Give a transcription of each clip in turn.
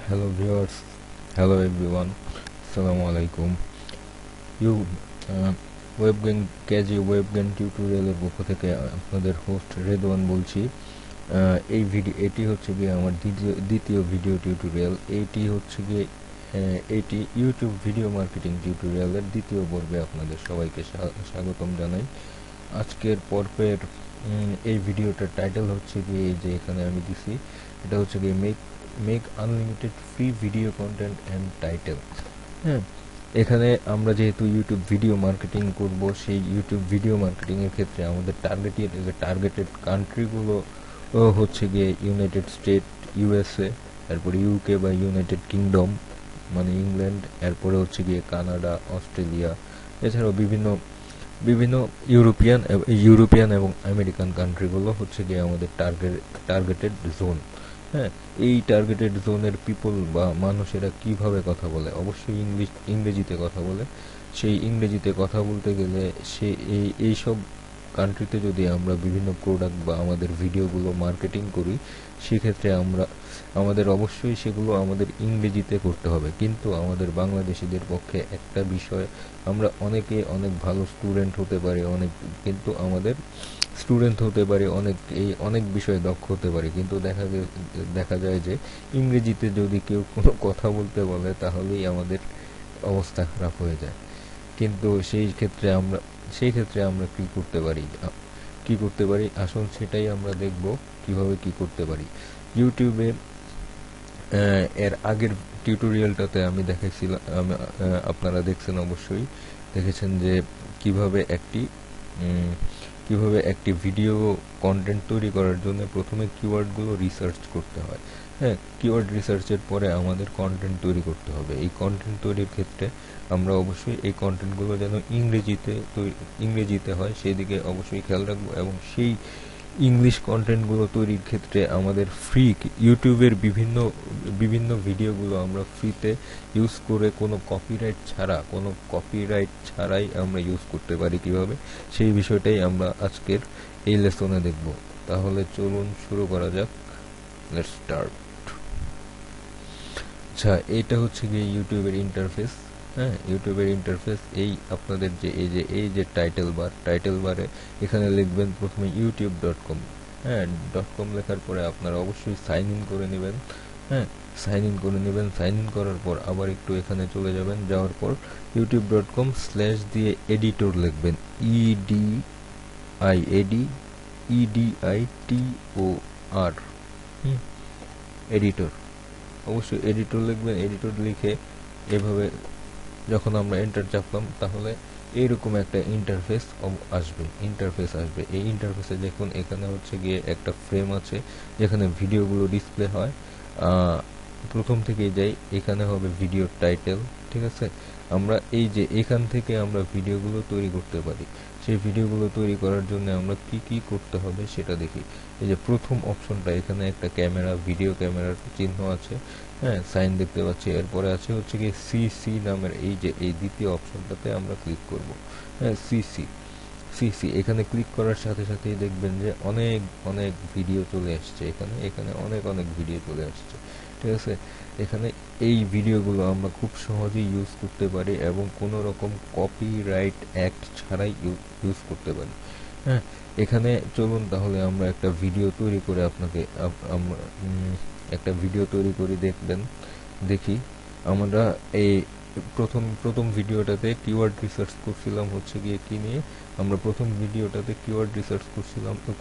Hello viewers, hello everyone, Assalamu alaikum. ইউ ওয়েবগেম কেজি ওয়েবগেম টিউটোরিয়ালের পক্ষ থেকে আপনাদের হোস্ট রেদওয়ান বলছি। এটি হচ্ছে গিয়ে আমার দ্বিতীয় ভিডিও টিউটোরিয়াল। এটি ইউটিউব ভিডিও মার্কেটিং টিউটোরিয়ালের দ্বিতীয় পর্বে আপনাদের সবাইকে স্বাগতম জানাই। আজকের পর্বের এই ভিডিওটার টাইটেল হচ্ছে গিয়ে যে এখানে আমি দিছি, এটা হচ্ছে গিয়ে make unlimited free video content and title. হ্যাঁ, এখানে আমরা যেহেতু ইউটিউব ভিডিও মার্কেটিং করব, সেই ইউটিউব ভিডিও মার্কেটিংয়ের ক্ষেত্রে আমাদের টার্গেটেড কান্ট্রিগুলো হচ্ছে গিয়ে ইউনাইটেড স্টেট, ইউএসএ, তারপরে ইউকে বা ইউনাইটেড কিংডম মানে ইংল্যান্ড, এরপরে হচ্ছে গিয়ে কানাডা, অস্ট্রেলিয়া, এছাড়াও বিভিন্ন বিভিন্ন ইউরোপিয়ান এবং আমেরিকান কান্ট্রিগুলো হচ্ছে গিয়ে আমাদের টার্গেটেড জোন। হ্যাঁ, এই টার্গেটেড জোনের পিপল বা মানুষেরা কিভাবে কথা বলে, অবশ্যই ইংরেজিতে কথা বলে। সেই ইংরেজিতে কথা বলতে গেলে এইসব কান্ট্রিতে যদি আমরা বিভিন্ন প্রোডাক্ট বা আমাদের ভিডিওগুলো মার্কেটিং করি, সেক্ষেত্রে আমাদের অবশ্যই সেগুলো আমাদের ইংরেজিতে করতে হবে। কিন্তু আমাদের বাংলাদেশিদের পক্ষে একটা বিষয়, আমরা অনেক ভালো স্টুডেন্ট হতে পারি, কিন্তু আমাদের স্টুডেন্ট হতে পারি, অনেক বিষয়ে দক্ষ হতে পারি, কিন্তু দেখা যায় যে ইংরেজিতে যদি কেউ কোনো কথা বলতে বলে তাহলেই আমাদের অবস্থা খারাপ হয়ে যায়। কিন্তু সেই ক্ষেত্রে আমরা কি করতে পারি আসুন সেটাই আমরা দেখব, কিভাবে কি করতে পারি। ইউটিউবে এর আগের টিউটোরিয়ালটাতে আমি দেখাইছিলাম, আপনারা দেখছেন, অবশ্যই দেখেছেন যে কিভাবে একটি ভিডিও কন্টেন্ট তৈরি করার জন্য প্রথমে কিওয়ার্ডগুলো রিসার্চ করতে হয়। হ্যাঁ, কিওয়ার্ড রিসার্চের পরে আমাদের কন্টেন্ট তৈরি করতে হবে। এই কন্টেন্ট তৈরির ক্ষেত্রে আমরা অবশ্যই এই কন্টেন্টগুলো যেন ইংরেজিতে হয় সেদিকে অবশ্যই খেয়াল রাখবো, এবং সেই ইংলিশ কন্টেন্টগুলো তৈরির ক্ষেত্রে আমাদের ইউটিউবের বিভিন্ন ভিডিওগুলো আমরা ফ্রিতে ইউজ করে কোনো কপিরাইট ছাড়াই আমরা ইউজ করতে পারি কিভাবে, সেই বিষয়টাই আমরা আজকের এই লেসনে দেখব। তাহলে চলুন শুরু করা যাক। Let's start. আচ্ছা, এটা হচ্ছে গিয়ে ইউটিউবের ইন্টারফেস। হ্যাঁ, ইউটিউবের ইন্টারফেস এই আপনাদের এই যে টাইটেল বারে এখানে লিখবেন প্রথমে youtube.com। হ্যাঁ, .com লেখার পরে আপনারা অবশ্যই সাইন ইন করে নেবেন। হ্যাঁ, সাইন ইন করার পর আবার একটু এখানে চলে যাবেন, যাওয়ার পর youtube.com/ দিয়ে এডিটর লিখবেন, EDITOR। এডিটর, অবশ্যই এডিটর লিখবেন। এডিটর লিখে এভাবে যখন আমরা এন্টার চাপলাম, তাহলে এইরকম একটা ইন্টারফেস আসবে। এই ইন্টারফেসে দেখুন, এখানে হচ্ছে গিয়ে একটা ফ্রেম আছে যেখানে ভিডিওগুলো ডিসপ্লে হয়। প্রথম থেকেই যাই, এখানে হবে ভিডিও টাইটেল। ঠিক আছে, আমরা এখান থেকে আমরা ভিডিওগুলো তৈরি করতে পারি। সেই ভিডিওগুলো তৈরি করার জন্য আমরা কি করতে হবে সেটা দেখি। এই যে প্রথম অপশনটা, এখানে একটা ভিডিও ক্যামেরার চিহ্ন আছে। হ্যাঁ, সাইন দেখতে পাচ্ছি। এরপরে আছে হচ্ছে কি সিসি নামের এই দ্বিতীয় অপশনটাতে আমরা ক্লিক করব। হ্যাঁ, সিসি এখানে ক্লিক করার সাথে সাথেই দেখবেন যে অনেক ভিডিও চলে আসছে। এখানে অনেক ভিডিও চলে আসছে। ঠিক আছে, এখানে এই ভিডিওগুলো আমরা খুব সহজেই ইউজ করতে পারি এবং কোনো রকম কপিরাইট অ্যাক্ট ছাড়াই ইউজ করতে পারি। হ্যাঁ, এখানে চলুন তাহলে আমরা একটা ভিডিও তৈরি করে একটা ভিডিও তৈরি করে দেখি। আমরা এই প্রথম ভিডিওটাতে কিওয়ার্ড রিসার্চ করছিলাম হচ্ছে গিয়ে কি নিয়ে, আমরা প্রথম ভিডিওটাতে কিওয়ার্ড রিসার্চ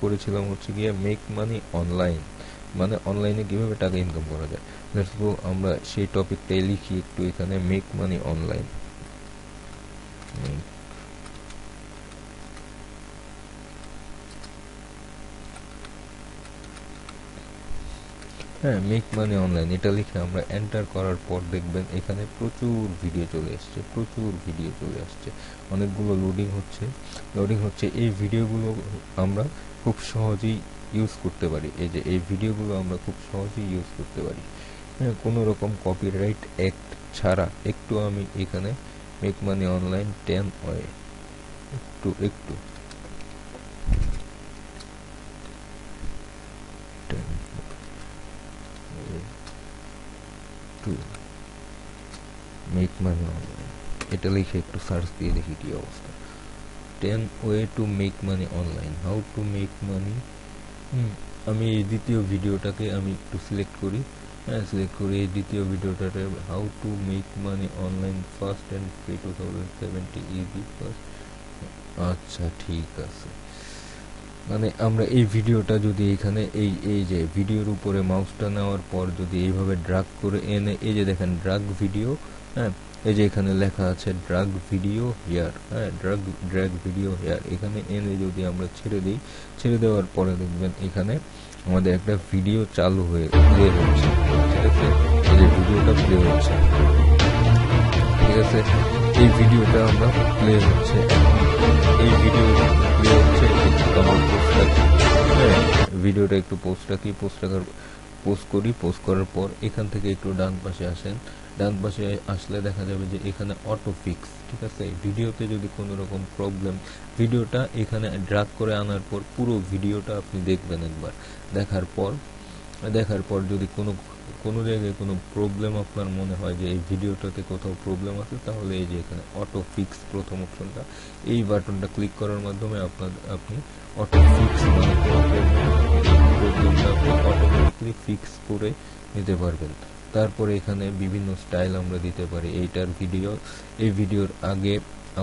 করেছিলাম হচ্ছে গিয়ে মেক মানি অনলাইন, মানে অনলাইনে কিভাবে টাকা ইনকাম করা যায়। লেটস গো, আমরা সেই টপিকটাই লিখি একটু এখানে, মেক মানি অনলাইন। হ্যাঁ, মেক মানি অনলাইন এটা লিখে আমরা এন্টার করার পর দেখবেন এখানে প্রচুর ভিডিও চলে আসছে। অনেকগুলো লোডিং হচ্ছে। এই ভিডিওগুলো আমরা খুব সহজেই ইউজ করতে পারি। এই ভিডিওগুলো আমরা খুব সহজেই ইউজ করতে পারি। হ্যাঁ, কোনো রকম কপিরাইট অ্যাক্ট ছাড়া। একটু আমি এখানে মেক মানি অনলাইন 10 ওয়ে একটু টু মেক মানি অনলাইন, এটা লিখে একটু সার্চ দিয়ে দেখি কি অবস্থা। 10 way to make money online, how to make money. আমি এই দ্বিতীয় ভিডিওটাকে আমি একটু সিলেক্ট করি, সিলেক্ট করে এই দ্বিতীয় ভিডিওটাতে how to make money online fast and pay 2070 easy fast. আচ্ছা ঠিক আছে, মানে আমরা এই ভিডিওটা যদি এখানে এই যে ভিডিওর উপরে মাউসটা নেওয়ার পর যদি এইভাবে ড্রাগ করে এনে, এই যে দেখেন ড্রাগ ভিডিও, হ্যাঁ এই যে এখানে লেখা আছে ড্রাগ ভিডিও হিয়ার, হ্যাঁ ড্রাগ ভিডিও হিয়ার, এখানে এনে যদি আমরা ছেড়ে দিই, ছেড়ে দেওয়ার পরে দেখবেন এখানে আমাদের একটা ভিডিও চালু হয়ে প্লে হচ্ছে, ঠিক আছে, এই যে ভিডিওটা প্লে হচ্ছে, ঠিক আছে, এই ভিডিওটা আমরা প্লে হচ্ছে, এই ভিডিও প্লে হচ্ছে, আমার পোস্ট রাখি, হ্যাঁ ভিডিওটা একটু পোস্ট রাখি, পোস্ট করি, পোস্ট করার পর এখান থেকে একটু ডান পাশে আসেন, ডান পাশে আসলে দেখা যাবে যে এখানে অটো ফিক্স, ঠিক আছে, ভিডিওতে যদি কোনো রকম প্রবলেম, ভিডিওটা এখানে ড্রাগ করে আনার পর পুরো ভিডিওটা আপনি দেখবেন একবার, দেখার পর যদি কোনো জায়গায় কোনো প্রবলেম আপনার মনে হয় যে এই ভিডিওটাতে কোথাও প্রবলেম আছে, তাহলে এই যে এখানে অটো ফিক্স প্রথম অপশনটা, এই বাটনটা ক্লিক করার মাধ্যমে আপনি অটো ফিক্স মানে প্রবলেমটা আপনি অটোমেটিকলি ফিক্স করে নিতে পারবেন। তারপরে এখানে বিভিন্ন স্টাইল আমরা দিতে পারি। এই ভিডিওর আগে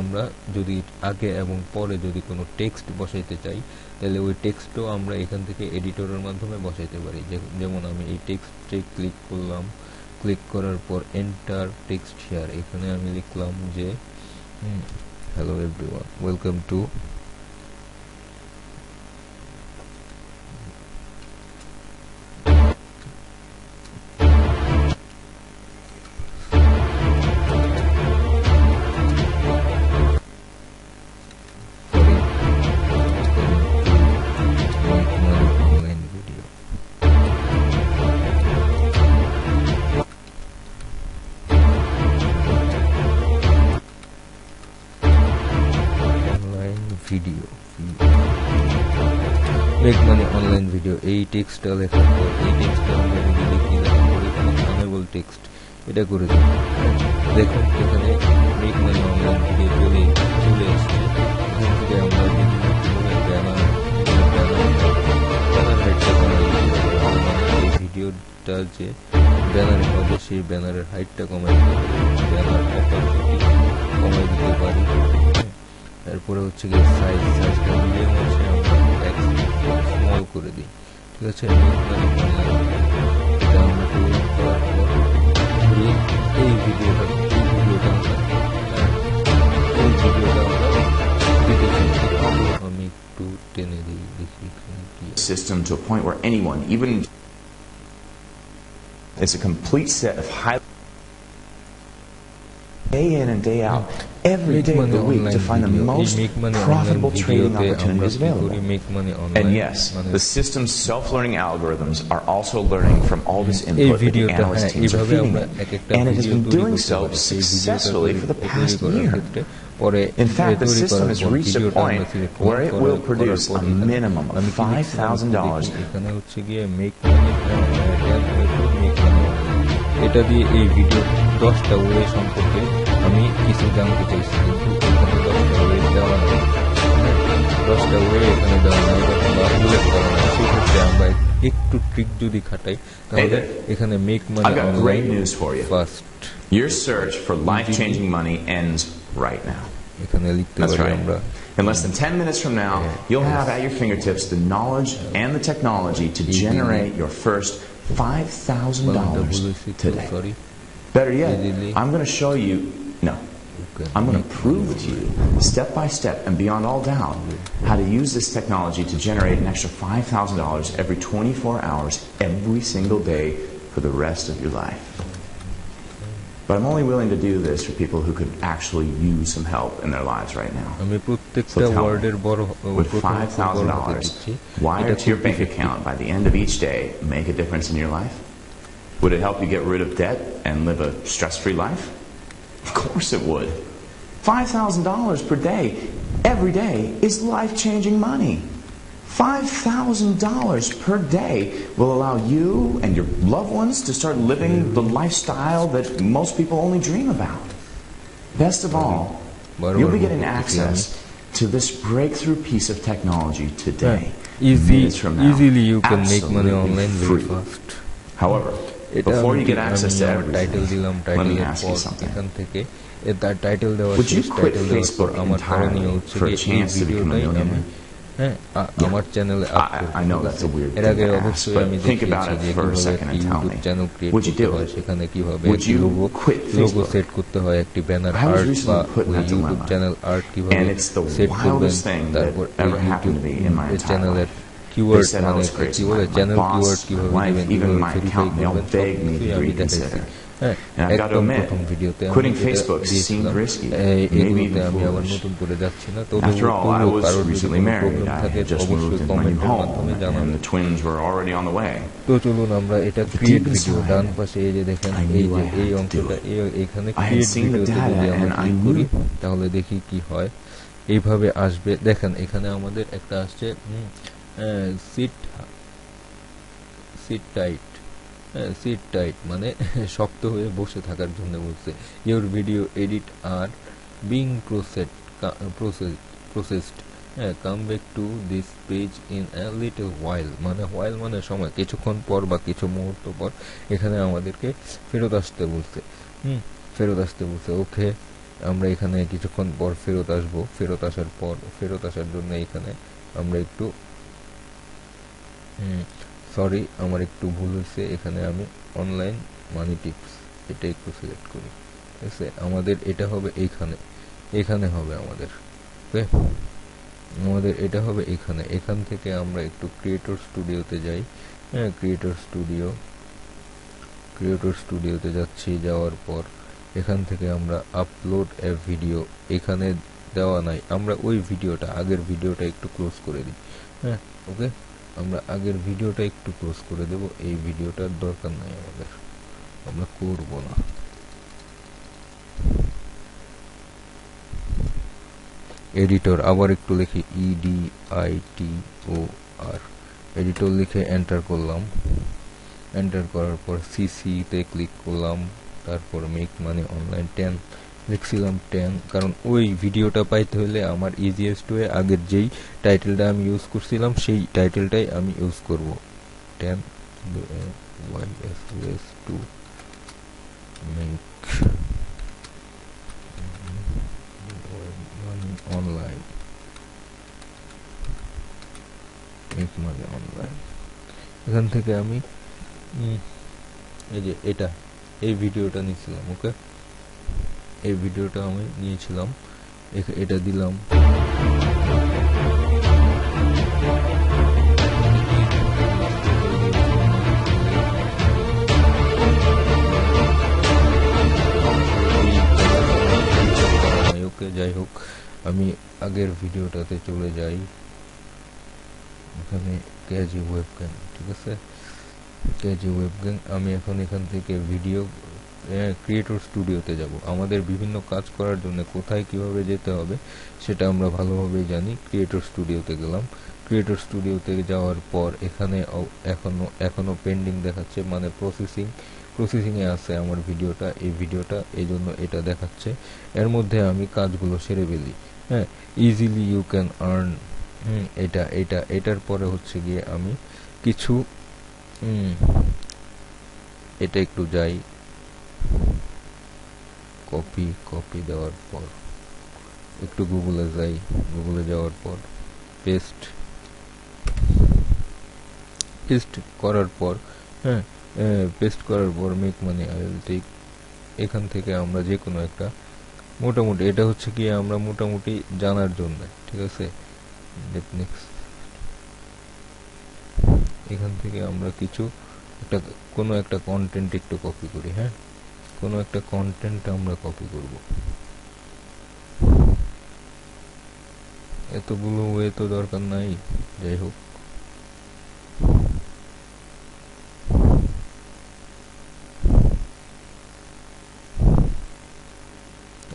আমরা যদি আগে এবং পরে যদি কোনো টেক্সট বসাইতে চাই, তাহলে ওই টেক্সটও আমরা এখান থেকে এডিটরের মাধ্যমে বসাইতে পারি। যেমন আমি এই টেক্সটে ক্লিক করলাম, ক্লিক করার পর এন্টার টেক্সট হিয়ার, এখানে আমি লিখলাম যে hello everyone, welcome to video make money online video, এই টেক্সটটা লেখার পর এই টেক্সটটা আমরা যদি লিখি, লেখার পর এখানে আনেবল টেক্সট এটা করে দিই, দেখুন এখানে মেক মানি অনলাইন ভিডিও চলে এসছে। এখান থেকে আমরা এই ভিডিওটা যে ব্যানারে হবে সেই ব্যানারের হাইটটা কমাই দিতে পারি, ব্যানার অপাসিটি কমাই দিতে পারি। তারপরে হচ্ছে গিয়ে সাইজটা মিডিয়াম আছে, আমরা স্মল করে দিই, ঠিক আছে। এটা আমরা করার পর এই ভিডিওটা আমি একটু টেনে দিই, দেখি system to a point where anyone, even it's a complete set of high day in and day out, every day of the week, to find the most profitable trading opportunities available. And yes, the system's self-learning algorithms are also learning from all this input that the analyst teams are feeding it, and it has been doing so successfully for the past year. In fact, the system has reached a point where it will produce a minimum of $5,000. এটা দিয়ে এই video 10টা way সম্পর্কে আমি কিছু জানতে চাইছি, কিন্তু এখানে 10টা ওয়ে দেওয়া নেই, 10টা ওয়ে এখানে দেওয়া নেই বা উল্লেখ করা নেই। সেক্ষেত্রে আমরা একটু ট্রিক যদি খাটাই, তাহলে এখানে make money online first, your search for life-changing money ends right now. এখানে লিখতে পারি আমরা। In less than 10 minutes from now, you'll have at your fingertips the knowledge and the technology to generate your first $5,000 today. Better yet, I'm going to show you, I'm going to prove to you, step by step and beyond all doubt, how to use this technology to generate an extra $5,000 every 24 hours, every single day for the rest of your life. But I'm only willing to do this for people who could actually use some help in their lives right now. So tell me, would $5,000 wired to your bank account by the end of each day make a difference in your life? Would it help you get rid of debt and live a stress-free life? Of course it would. $5,000 per day, every day, is life-changing money. $5,000 per day will allow you and your loved ones to start living the lifestyle that most people only dream about. Best of all, you'll be getting access to this breakthrough piece of technology today. Minutes from now, easily you can make money absolutely online very free. fast. However, before you get access to title দিলাম, everything, let me টাইটেলের ask পর you something. এখান থেকে তার title দেওয়া Would you শেষ, quit title দেওয়ার পর Facebook আমার করণীয় entirely হচ্ছে for a কি এই chance to become a ভিডিওটাই আমি millionaire? আমার চ্যানেলে আপ করব। I know that's a weird এর thing আগে to ask, অবশ্যই but আমি think about দেখিয়েছি it যে for a কিভাবে second একটি and tell YouTube me. Channel create Would you করতে do হয়, it? সেখানে কিভাবে Would একটি you logo quit Facebook? Set করতে হয়, একটি banner I was art recently বা put in that YouTube dilemma. Channel art কিভাবে And it's the সেট করবেন, wildest thing that তারপর এই ever happened to me in my YouTube entire চ্যানেলের life. Keyword They said I মানে was কি crazy. বলে My channel boss, keyword my কিভাবে wife, দিবেন, even কিভাবে my verify accountant, they all করবেন, begged me সবকিছুই to আমি reconsider. দেখাইছি। হ্যাঁ, And I've got to একদম admit, প্রথম ভিডিওতে আমি quitting এটা Facebook seemed দিয়েছিলাম। risky, maybe এগুলোতে even আমি আবার foolish. নতুন করে যাচ্ছি না। After all, I was কারোর যদি recently কোনো married. প্রবলেম I থাকে had just অবশ্যই moved into my new কমেন্টের home, মাধ্যমে and জানাবেন। the twins were already on the way. তো চলুন আমরা এটা But create deep video, inside, ডান পাশে এই যে দেখেন I knew এই যে I had এই to do অংশটা it. এখানে I had create seen the ভিডিওতে যদি data আমরা and I ক্লিক knew. করি তাহলে দেখি কি হয়। এইভাবে আসবে, দেখেন এখানে আমাদের একটা আসছে সিট টাইট মানে শক্ত হয়ে বসে থাকার জন্য বলছে। Your video edit are being processed come back to this page in a little while, মানে সময়, কিছুক্ষণ পর বা কিছু মুহূর্ত পর এখানে আমাদেরকে ফেরত আসতে বলছে। ওকে, আমরা এখানে কিছুক্ষণ পর ফেরত আসবো। ফেরত আসার জন্য এখানে আমরা একটু সরি, আমার একটু ভুল হয়েছে, এখানে আমি অনলাইন মানি টিপস এটা একটু সিলেক্ট করি। ঠিক আছে, আমাদের এটা হবে এখানে হবে আমাদের। ওকে, আমাদের এটা হবে এখান থেকে আমরা একটু ক্রিয়েটর স্টুডিওতে যাই। হ্যাঁ, ক্রিয়েটর স্টুডিওতে যাচ্ছি। যাওয়ার পর এখান থেকে আমরা আপলোড এ ভিডিও, এখানে দেওয়া নাই, আমরা ওই ভিডিওটা, আগের ভিডিওটা একটু ক্লোজ করে দিই। হ্যাঁ, ওকে, আমরা আগের ভিডিওটা একটু ক্লোজ করে দেব, এই ভিডিওটার দরকার নাই আমাদের, আমরা করব না। এডিটর আবার একটু লিখি EDITOR, এডিটর লিখে এন্টার করলাম। এন্টার করার পর সিসিতে ক্লিক করলাম, তারপর মেক মানি অনলাইন 10 লিখছিলাম 10, কারণ ওই ভিডিওটা পাইতে হলে আমার ইজিয়েস্ট ওয়ে আগের যেই টাইটেলটা আমি ইউজ করছিলাম সেই টাইটেলটাই আমি ইউজ করব। 10 YSS to make money online, make money online। এখান থেকে আমি এই যে এই ভিডিওটা নিয়েছিলাম। ওকে, এই ভিডিওটা আমি নিয়েছিলাম, এটা দিলাম। ওকে, যাই হোক, আমি আগের ভিডিওটাতে চলে যাই। এখানে কেজি ওয়েবক্যাম, ঠিক আছে, কেজি ওয়েবক্যাম। আমি এখন এখান থেকে ভিডিও ক্রিয়েটর স্টুডিওতে যাব। আমাদের বিভিন্ন কাজ করার জন্য কোথায় কিভাবে যেতে হবে সেটা আমরা ভালোভাবেই জানি। ক্রিয়েটর স্টুডিওতে গেলাম। ক্রিয়েটর স্টুডিওতে যাওয়ার পর এখানে এখনো পেন্ডিং দেখাচ্ছে, মানে প্রসেসিংয়ে আছে আমার ভিডিওটা, এই জন্য এটা দেখাচ্ছে। এর মধ্যে আমি কাজগুলো সেরে ফেলি। হ্যাঁ, ইজিলি ইউ ক্যান আর্ন, এটার পরে হচ্ছে গিয়ে আমি কিছু এটা একটু যাই, কপি দেওয়ার পর একটু গুগলে যাই, গুগলে যাওয়ার পর পেস্ট করার পর পেস্ট করার পর make money I will take, এখান থেকে আমরা যে কোনো একটা মোটামুটি, এটা হচ্ছে কি আমরা মোটামুটি জানার জন্য, ঠিক আছে। নেক্সট, এখান থেকে আমরা কোনো একটা কন্টেন্ট একটু কপি করি। হ্যাঁ, কোনো একটা কন্টেন্ট আমরা কপি করব। এতগুলো ওয়ে তো দরকার নাই, যাই হোক।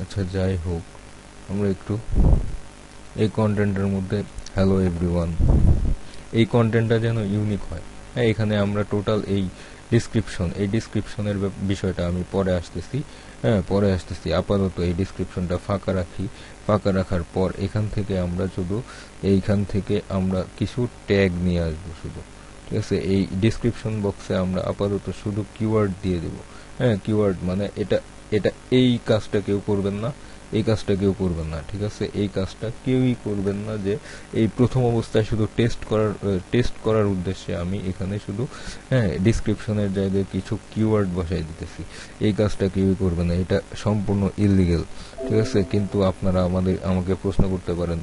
আচ্ছা, যাই হোক, আমরা একটু এই কন্টেন্টের মধ্যে হ্যালো এভরিওয়ান, এই কন্টেন্টটা যেন ইউনিক হয়। হ্যাঁ, এখানে আমরা টোটাল এই ডিসক্রিপশনের বিষয়টা আমি পরে আসতেছি। হ্যাঁ, পরে আসতেছি। আপাতত এই ডিসক্রিপশনটা ফাঁকা রাখি। ফাঁকা রাখার পর এখান থেকে আমরা কিছু ট্যাগ নিয়ে আসবো শুধু। ঠিক আছে, এই ডিসক্রিপশন বক্সে আমরা আপাতত শুধু কিওয়ার্ড দিয়ে দেব। হ্যাঁ, কিওয়ার্ড মানে এটা এই কাজটা কেউ করবেন না, এই কাজটা কেউ করবেন না। ঠিক আছে, এই কাজটা কেউই করবেন না, যে এই প্রথম অবস্থায় শুধু টেস্ট করার উদ্দেশ্যে আমি এখানে শুধু ডিসক্রিপশনের জায়গায় কিছু কিওয়ার্ড বসাই দিতেছি। এই কাজটা কেউই করবে না, এটা সম্পূর্ণ ইললিগেল। ঠিক আছে, কিন্তু আপনারা আমাকে প্রশ্ন করতে পারেন,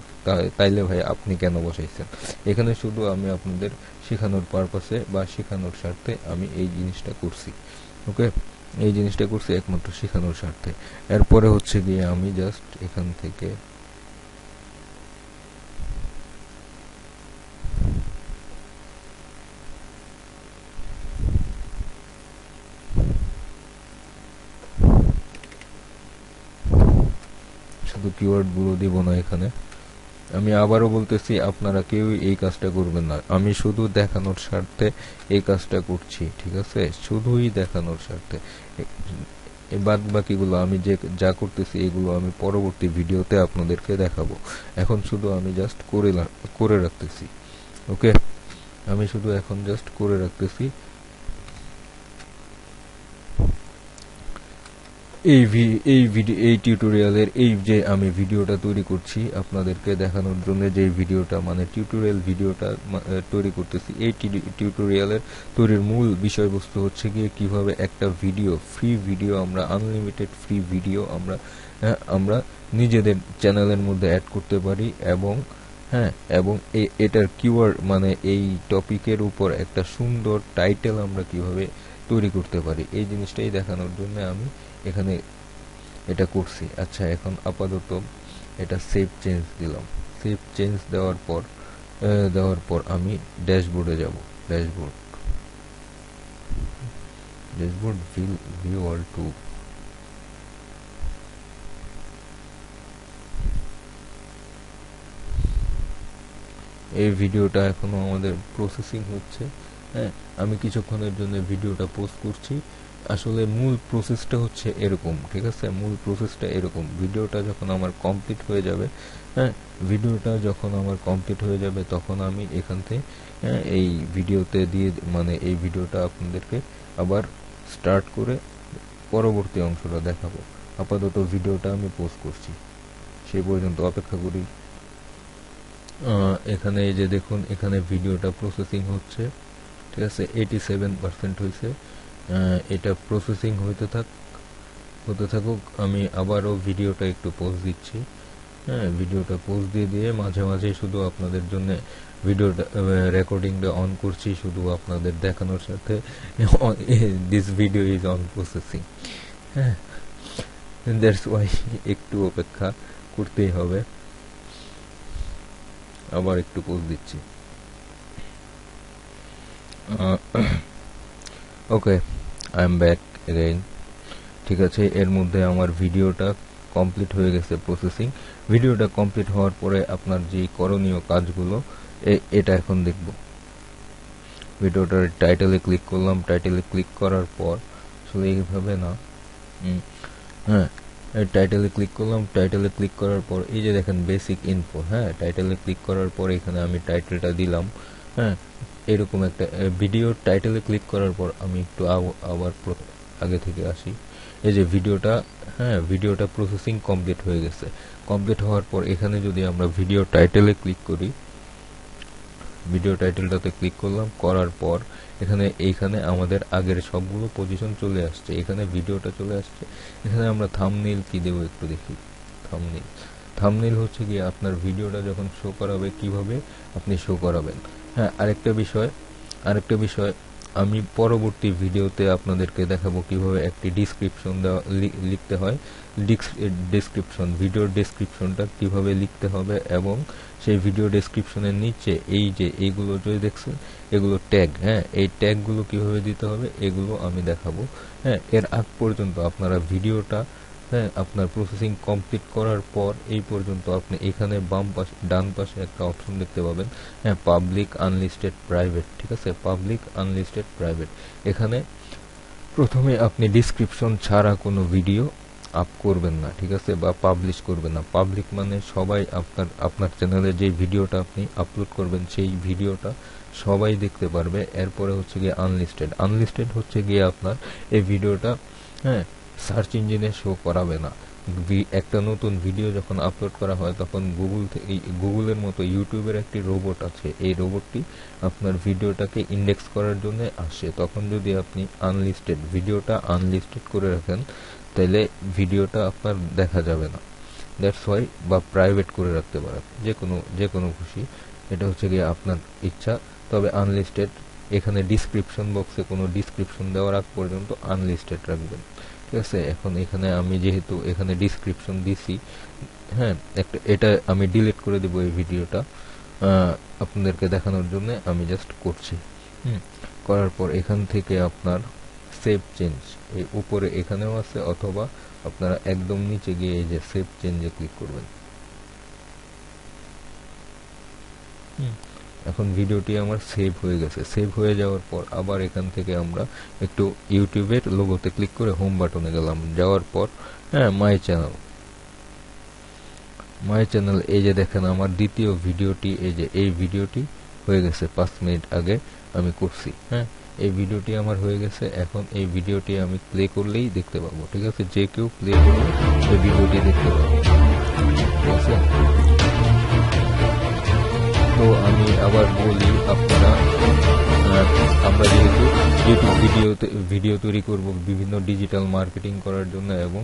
তাইলে ভাই আপনি কেন বসাইছেন? এখানে শুধু আমি আপনাদের শেখানোর পারপাসে বা শেখানোর স্বার্থে আমি এই জিনিসটা করছি। ওকে, এই জিনিসটা করছি একমাত্র শেখানোর স্বার্থে। এরপরে হচ্ছে গিয়ে আমি জাস্ট এখান থেকে শুধু কিওয়ার্ড গুলো দিব না এখানে। আমি আবারও বলতেছি, আপনারা কেউ এই কাজটা করবেন না, আমি শুধু দেখানোর স্বার্থে এই কাজটা করছি। ঠিক আছে, শুধুই দেখানোর স্বার্থে। বাদ বাকিগুলো আমি যা করতেছি এগুলো আমি পরবর্তী ভিডিওতে আপনাদেরকে দেখাবো। এখন শুধু আমি জাস্ট করে রাখতেছি। ওকে, আমি শুধু এখন জাস্ট করে রাখতেছি। এই টিউটোরিয়ালের এই যে আমি ভিডিওটা তৈরি করছি আপনাদেরকে দেখানোর জন্য, যে ভিডিওটা মানে টিউটোরিয়াল ভিডিওটা তৈরি করতেছি, এই টিউটোরিয়ালের তৈরির মূল বিষয়বস্তু হচ্ছে গিয়ে কিভাবে একটা ফ্রি ভিডিও আমরা আনলিমিটেড ফ্রি ভিডিও আমরা নিজেদের চ্যানেলের মধ্যে অ্যাড করতে পারি, এবং এটার কিওয়ার্ড মানে এই টপিকের উপর একটা সুন্দর টাইটেল আমরা কিভাবে তৈরি করতে পারি, এই জিনিসটাই দেখানোর জন্য আমি এখানে এটা করছি। আচ্ছা, এখন আপাতত এটা সেভ চেঞ্জ দিলাম। সেভ চেঞ্জ দেওয়ার পর আমি ড্যাশবোর্ডে যাব। Dashboard view all two. এই ভিডিওটা এখনো আমাদের প্রসেসিং হচ্ছে। হ্যাঁ, আমি কিছুক্ষণের জন্য ভিডিওটা পোস্ট করছি। আসলে মূল প্রসেসটা হচ্ছে এরকম। ঠিক আছে, মূল প্রসেসটা এরকম। ভিডিওটা যখন আমার কমপ্লিট হয়ে যাবে, তখন আমি এখান থেকে এই ভিডিওতে দিয়ে মানে এই ভিডিওটা আপনাদেরকে আবার স্টার্ট করে পরবর্তী অংশটা দেখাবো। আপাতত ভিডিওটা আমি পোস্ট করছি, সেই পর্যন্ত অপেক্ষা করি। এখানে এই যে দেখুন, এখানে ভিডিওটা প্রসেসিং হচ্ছে। ঠিক আছে, 87% হয়েছে। এটা প্রসেসিং হতে থাকুক। আমি আবারও ভিডিওটা একটু পোস্ট দিচ্ছি। হ্যাঁ, ভিডিওটা পোস্ট দিয়ে মাঝে মাঝে শুধু আপনাদের জন্য ভিডিওটা রেকর্ডিংটা অন করছি, শুধু আপনাদের দেখানোর সাথে। This video is on processing. হ্যাঁ, দ্যাটস ওয়াই একটু অপেক্ষা করতেই হবে। আবার একটু পোস্ট দিচ্ছি। ওকে, আই এম ব্যাক এগেইন। ঠিক আছে, এর মধ্যে আমার ভিডিওটা কমপ্লিট হয়ে গেছে প্রসেসিং। ভিডিওটা কমপ্লিট হওয়ার পরে আপনার যে করণীয় কাজগুলো এটা এখন দেখব। ভিডিওটার টাইটেলে ক্লিক করলাম। টাইটেলে ক্লিক করার পর আসলে এইভাবে না, হ্যাঁ, টাইটেলে ক্লিক করলাম। টাইটেলে ক্লিক করার পর এই যে দেখেন বেসিক ইনফো। হ্যাঁ, টাইটেলে ক্লিক করার পর এখানে আমি টাইটেলটা দিলাম। হ্যাঁ, এরকম একটা ভিডিও টাইটেলে ক্লিক করার পর আমি একটু আবার আগে থেকে আসি। এই যে ভিডিওটা প্রসেসিং কমপ্লিট হয়ে গেছে। কমপ্লিট হওয়ার পর এখানে যদি আমরা ভিডিও টাইটেলে ক্লিক করি, ভিডিও টাইটেলটাতে ক্লিক করলাম, করার পর এইখানে আমাদের আগের সবগুলো পজিশন চলে আসছে। এখানে ভিডিওটা চলে আসছে। এখানে আমরা থাম্বনেইল কি দেবো একটু দেখি। থাম্বনেইল হচ্ছে কি আপনার ভিডিওটা যখন শো করাবে কিভাবে আপনি শো করাবেন। হ্যাঁ, আরেকটা বিষয় আমি পরবর্তী ভিডিওতে আপনাদেরকে দেখাবো কিভাবে একটি ডিসক্রিপশন লিখতে হয়। ভিডিওর ডেসক্রিপশনটা কিভাবে লিখতে হবে, এবং সেই ভিডিও ডেসক্রিপশনের নিচে এইগুলো যদি দেখছেন, এগুলো ট্যাগ। হ্যাঁ, এই ট্যাগগুলো কিভাবে দিতে হবে এগুলো আমি দেখাবো। হ্যাঁ, এর আগ পর্যন্ত আপনারা ভিডিওটা হ্যাঁ, আপনার প্রসেসিং কমপ্লিট করার পর এই পর্যন্ত আপনি এখানে ডান পাশে একটা অপশন দেখতে পাবেন, হ্যাঁ, পাবলিক আনলিস্টেড প্রাইভেট, ঠিক আছে, পাবলিক আনলিস্টেড প্রাইভেট। এখানে প্রথমে আপনি ডিসক্রিপশন ছাড়া কোনো ভিডিও আপ করবেন না, ঠিক আছে, বা পাবলিশ করবেন না। পাবলিক মানে সবাই আপনার চ্যানেলে যে ভিডিওটা আপনি আপলোড করবেন সেই ভিডিওটা সবাই দেখতে পারবে। এরপরে হচ্ছে গিয়ে আনলিস্টেড। আনলিস্টেড হচ্ছে গিয়ে আপনার এই ভিডিওটা, হ্যাঁ, সার্চ ইঞ্জিনে শো করাবে না। একটা নতুন ভিডিও যখন আপলোড করা হয় তখন গুগলের মতো ইউটিউবের একটি রোবট আছে, এই রোবটটি আপনার ভিডিওটাকে ইন্ডেক্স করার জন্য আসে। তখন যদি আপনি ভিডিওটা আনলিস্টেড করে রাখেন তাহলে ভিডিওটা আপনার দেখা যাবে না। দ্যাটস ওয়াই, বা প্রাইভেট করে রাখতে পারেন, যে কোনো খুশি, এটা হচ্ছে গিয়ে আপনার ইচ্ছা। তবে আনলিস্টেড, এখানে ডিসক্রিপশন বক্সে কোনো ডিসক্রিপশন দেওয়ার আগ পর্যন্ত আনলিস্টেড রাখবেন, ঠিক আছে। এখন এখানে আমি যেহেতু এখানে ডিসক্রিপশন দিছি, হ্যাঁ, এটা আমি ডিলিট করে দেব এই ভিডিওটা আপনাদেরকে দেখানোর জন্য আমি জাস্ট করছি। করার পর এখান থেকে আপনার সেভ চেঞ্জ, এই উপরে এখানেও আছে, অথবা আপনারা একদম নিচে গিয়ে এই যে সেভ চেঞ্জে ক্লিক করবেন। এখন ভিডিওটি আমার সেভ হয়ে গেছে। সেভ হয়ে যাওয়ার পর আবার এখান থেকে আমরা একটু ইউটিউবের লোগোতে ক্লিক করে হোম বাটনে গেলাম। যাওয়ার পর, হ্যাঁ, মাই চ্যানেল, এই যে দেখেন আমার দ্বিতীয় ভিডিওটি, এই ভিডিওটি হয়ে গেছে 5 মিনিট আগে আমি করছি, হ্যাঁ, এই ভিডিওটি আমার হয়ে গেছে। এখন এই ভিডিওটি আমি প্লে করলেই দেখতে পাবো, ঠিক আছে, যে কেউ প্লে করলে এই ভিডিওটি দেখতে পাবো, ঠিক আছে। তো আমি আবার বলি, আমরা যেহেতু ইউটিউব ভিডিও তৈরি করব বিভিন্ন ডিজিটাল মার্কেটিং করার জন্য এবং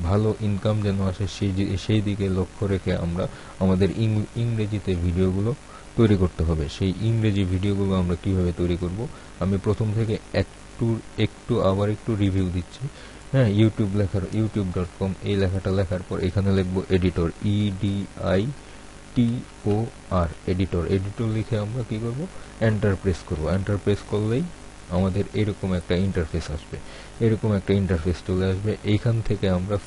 ভালো ইনকাম যেন আসে সেই দিকে লক্ষ্য রেখে আমরা আমাদের ইংরেজিতে ভিডিওগুলো তৈরি করতে হবে। সেই ইংরেজি ভিডিওগুলো আমরা কিভাবে তৈরি করব, আমি প্রথম থেকে আবার একটু রিভিউ দিচ্ছি। হ্যাঁ, youtube.com এই লেখাটা লেখার পর এখানে লিখবো এডিটর, EDITOR, এডিটর লিখে আমরা কি করব, এন্টার প্রেস করব। এন্টার প্রেস করলেই আমাদের এরকম একটা ইন্টারফেস আসবে, চলে আসবে। এইখান থেকে আমরা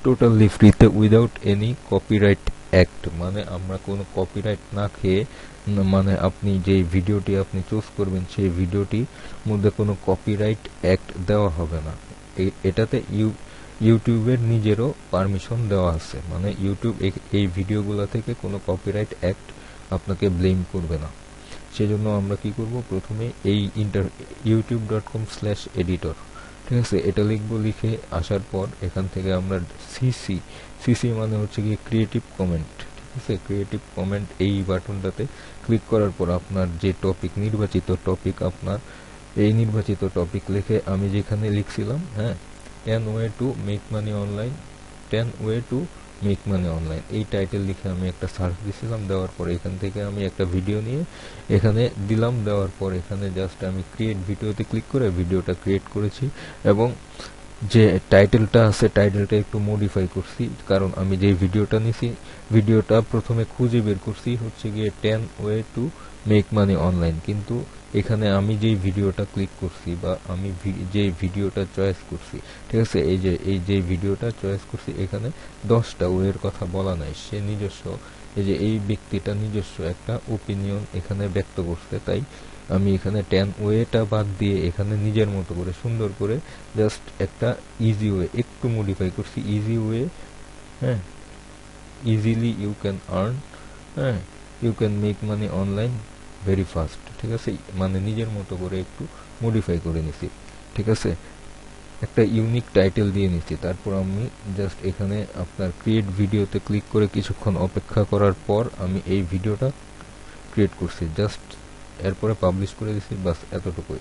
টোটালি ফ্রিতে উইদাউট এনি কপিরাইট অ্যাক্ট, মানে আমরা কোনো কপিরাইট না খেয়ে, মানে আপনি যে ভিডিওটি আপনি চুজ করবেন সেই ভিডিওটির মধ্যে কোনো কপিরাইট অ্যাক্ট দেওয়া হবে না। এটাতে ইউটিউবের নিজেরও পারমিশন দেওয়া আছে, মানে ইউটিউব এই ভিডিওগুলো থেকে কোনো কপিরাইট অ্যাক্ট আপনাকে ব্লেম করবে না। সেজন্য আমরা কি করব, প্রথমে এই youtube.com/editor, ঠিক আছে, এটা লিখবো। লিখে আসার পর এখান থেকে আমরা সিসি মানে হচ্ছে গিয়ে ক্রিয়েটিভ কমেন্ট, ঠিক আছে, ক্রিয়েটিভ কমেন্ট, এই বাটনটাতে ক্লিক করার পর আপনার যে নির্বাচিত টপিক লিখে আমি যেখানে লিখছিলাম, হ্যাঁ, 10 way to make money online, এই টাইটেল লিখে আমি একটা সার্চ দিছিলাম। দেওয়ার পর এখান থেকে আমি একটা ভিডিও নিয়ে এখানে দিলাম। দেওয়ার পর এখানে জাস্ট আমি ক্রিয়েট ভিডিওতে ক্লিক করে ভিডিওটা ক্রিয়েট করেছি এবং যে টাইটেলটা আছে টাইটেলটা একটু মডিফাই করছি, কারণ আমি যে ভিডিওটা নিছি ভিডিওটা প্রথমে খুঁজে বের করছি হচ্ছে গিয়ে 10 way to make money online, কিন্তু এখানে আমি যেই ভিডিওটা ক্লিক করছি বা আমি যে ভিডিওটা চয়েস করছি, ঠিক আছে, এই যে ভিডিওটা চয়েস করছি এখানে 10টা ওয়ের কথা বলা নাই। সে নিজস্ব, এই ব্যক্তিটা নিজস্ব একটা ওপিনিয়ন এখানে ব্যক্ত করছে, তাই আমি এখানে 10 ওয়েটা বাদ দিয়ে এখানে নিজের মতো করে সুন্দর করে জাস্ট একটা ইজি ওয়ে একটু মডিফাই করছি। ইজি ওয়ে, হ্যাঁ, ইজিলি ইউ ক্যান আর্ন, হ্যাঁ, you can make money online very fast, ঠিক আছে, মানে নিজের মতো করে একটু মডিফাই করে নিছি, ঠিক আছে, একটা ইউনিক টাইটেল দিয়ে নিচ্ছি। তারপর আমি জাস্ট এখানে আপনার ক্রিয়েট ভিডিওতে ক্লিক করে কিছুক্ষণ অপেক্ষা করার পর আমি এই ভিডিওটা ক্রিয়েট করছি, জাস্ট এরপরে পাবলিশ করে দিচ্ছি, বাস এতটুকু।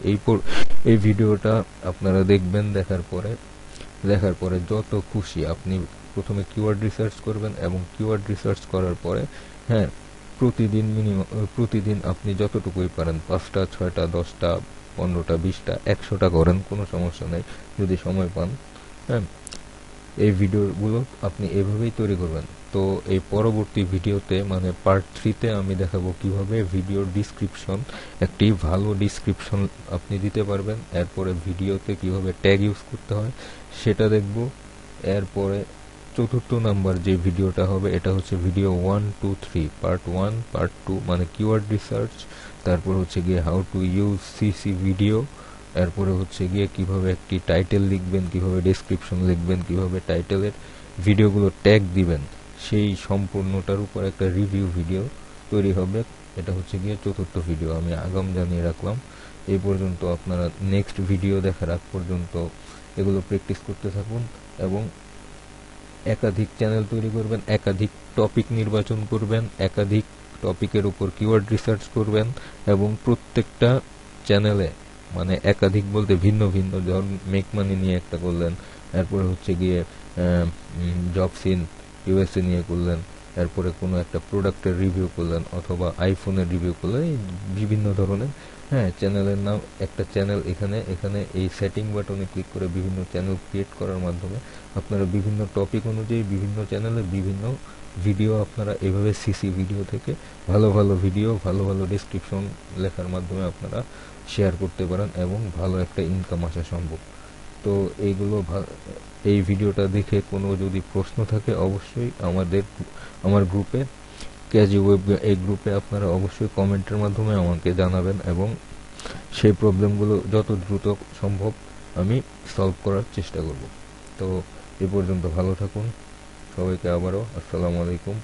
এই ভিডিওটা আপনারা দেখবেন। দেখার পরে যত খুশি আপনি প্রথমে কিওয়ার্ড রিসার্চ করবেন এবং কিওয়ার্ড রিসার্চ করার পরে, হ্যাঁ, প্রতিদিন আপনি যতটুকুই পারেন, 5টা 6টা 10টা 15টা 20টা 100টা করেন, কোনো সমস্যা নেই যদি সময় পান। হ্যাঁ, এই ভিডিওগুলো আপনি এভাবেই তৈরি করবেন। তো এই পরবর্তী ভিডিওতে, মানে পার্ট 3-তে আমি দেখাবো কিভাবে ভিডিওর ডিসক্রিপশন, একটি ভালো ডিসক্রিপশন আপনি দিতে পারবেন। এরপরে ভিডিওতে কিভাবে ট্যাগ ইউজ করতে হয় সেটা দেখব। এরপরে চতুর্থ নাম্বার যে ভিডিওটা হবে এটা হচ্ছে ভিডিও 1 2 3 পার্ট 1 পার্ট 2 মানে কিওয়ার্ড রিসার্চ, তারপর হচ্ছে গিয়ে how to use CC video, এরপরে হচ্ছে গিয়ে কিভাবে একটি টাইটেল লিখবেন, কিভাবে ডেসক্রিপশন লিখবেন, কিভাবে টাইটেলের ভিডিওগুলো ট্যাগ দিবেন, সেই সম্পূর্ণটার উপর একটা রিভিউ ভিডিও তৈরি হবে। এটা হচ্ছে গিয়ে চতুর্থ ভিডিও, আমি আগাম জানিয়ে রাখলাম। এই পর্যন্ত আপনারা নেক্সট ভিডিও দেখার আগ পর্যন্ত এগুলো প্র্যাকটিস করতে থাকুন এবং একাধিক চ্যানেল তৈরি করবেন, একাধিক টপিক নির্বাচন করবেন, একাধিক টপিকের উপর কিওয়ার্ড রিসার্চ করবেন এবং প্রত্যেকটা চ্যানেলে মানে একাধিক বলতে ভিন্ন ভিন্ন, ধরুন মেক মানি নিয়ে একটা করলেন, এরপরে হচ্ছে গিয়ে জবস ইন ইউএসএ নিয়ে করলেন, এরপরে কোনো একটা প্রোডাক্টের রিভিউ করলেন অথবা আইফোনের রিভিউ করলেন, এই বিভিন্ন ধরনের চ্যানেলের নাম, একটা চ্যানেল এখানে এই সেটিং বাটনে ক্লিক করে বিভিন্ন চ্যানেল ক্রিয়েট করার মাধ্যমে আপনারা বিভিন্ন টপিক অনুযায়ী বিভিন্ন চ্যানেলে বিভিন্ন ভিডিও আপনারা এভাবে সিসি ভিডিও থেকে ভালো ভালো ভিডিও, ভালো ভালো ডেসক্রিপশন লেখার মাধ্যমে আপনারা শেয়ার করতে পারেন এবং ভালো একটা ইনকাম আসা সম্ভব। তো এই ভিডিওটা দেখে কোনো যদি প্রশ্ন থাকে অবশ্যই আমার গ্রুপে ক্যাজি ওয়েব এই গ্রুপে আপনারা অবশ্যই কমেন্টের মাধ্যমে আমাকে জানাবেন এবং সেই প্রবলেমগুলো যত দ্রুত সম্ভব আমি সলভ করার চেষ্টা করব। তো এ পর্যন্ত ভালো থাকুন, সবাইকে আবারও আসসালামু আলাইকুম।